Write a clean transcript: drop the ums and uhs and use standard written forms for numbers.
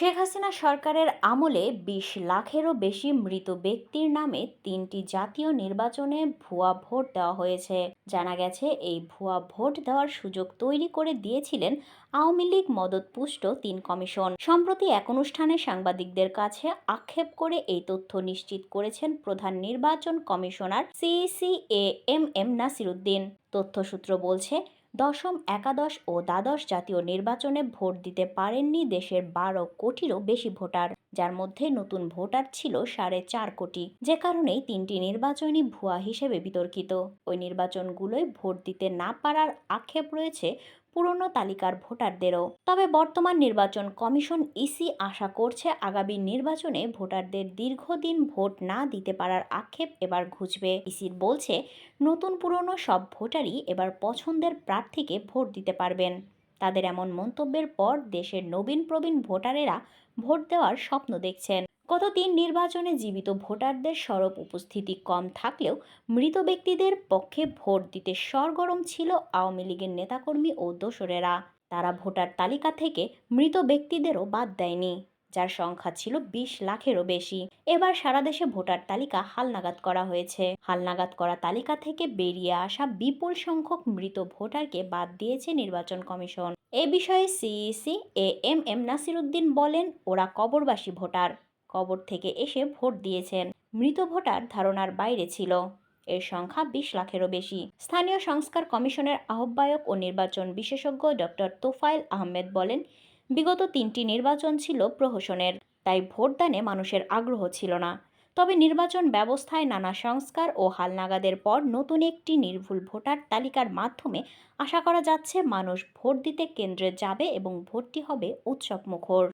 শেখ হাসিনা সরকারের আমলে ২০ লাখেরও বেশি মৃত ব্যক্তির নামে ৩টি জাতীয় নির্বাচনে ভুয়া ভোট দেওয়া হয়েছে। জানা গেছে, এই ভুয়া ভোট দেওয়ার সুযোগ তৈরি করে দিয়েছিলেন আওয়ামী লীগ মদতপুষ্ট ৩ কমিশন। সম্প্রতি এক অনুষ্ঠানে সাংবাদিকদের কাছে আক্ষেপ করে এই তথ্য নিশ্চিত করেছেন প্রধান নির্বাচন commissioner CEC M Nasir Uddin. তথ্যসূত্র বলছে, দশম, একাদশ ও দ্বাদশ জাতীয় নির্বাচনে ভোট দিতে পারেননি দেশের ১২ কোটিরও বেশি ভোটার, যার মধ্যে নতুন ভোটার ছিল ৪.৫ কোটি, যে কারণেই ৩টি নির্বাচনই ভুয়া হিসেবে বিতর্কিত। ওই নির্বাচনগুলোয় ভোট দিতে না পারার আক্ষেপ রয়েছে পুরনো তালিকার ভোটারদেরও। তবে বর্তমান নির্বাচন কমিশন ইসি আশা করছে আগামী নির্বাচনে ভোটারদের দীর্ঘদিন ভোট না দিতে পারার আক্ষেপ এবার ঘুচবে। ইসির বলছে, নতুন পুরনো সব ভোটারই এবার পছন্দের প্রার্থীকে ভোট দিতে পারবেন। তাদের এমন মন্তব্যের পর দেশের নবীন প্রবীণ ভোটারেরা ভোট দেওয়ার স্বপ্ন দেখছেন। গত ৩ নির্বাচনে জীবিত ভোটারদের সরব উপস্থিতি কম থাকলেও মৃত ব্যক্তিদের পক্ষে ভোট দিতে সরগরম ছিল আওয়ামী লীগের নেতাকর্মী ও দোসরেরা। তারা ভোটার তালিকা থেকে মৃত ব্যক্তিদেরও বাদ দেয়নি, যার সংখ্যা ছিল ২০ লাখেরও বেশি। এবার সারা দেশে ভোটার তালিকা হালনাগাদ করা হয়েছে। হালনাগাদ করা তালিকা থেকে বেরিয়ে আসা বিপুল সংখ্যক মৃত ভোটারকে বাদ দিয়েছে নির্বাচন কমিশন। এ বিষয়ে সিইসি এম নাসির উদ্দিন বলেন, ওরা কবরবাসী ভোটার, কবর থেকে এসে ভোট দিয়েছেন। মৃত ভোটার ধারণার বাইরে ছিল। এর সংখ্যা ২০ লাখেরও বেশি। স্থানীয় সংস্কার কমিশনের আহ্বায়ক ও নির্বাচন বিশেষজ্ঞ ডক্টর তোফায়েল আহমেদ বলেন, বিগত ৩টি নির্বাচন ছিল প্রহসনের, তাই ভোটদানে মানুষের আগ্রহ ছিল না। তবে নির্বাচন ব্যবস্থায় নানা সংস্কার ও হালনাগাদের পর নতুন একটি নির্ভুল ভোটার তালিকার মাধ্যমে আশা করা যাচ্ছে মানুষ ভোট দিতে কেন্দ্রে যাবে এবং ভোটটি হবে উৎসবমুখর।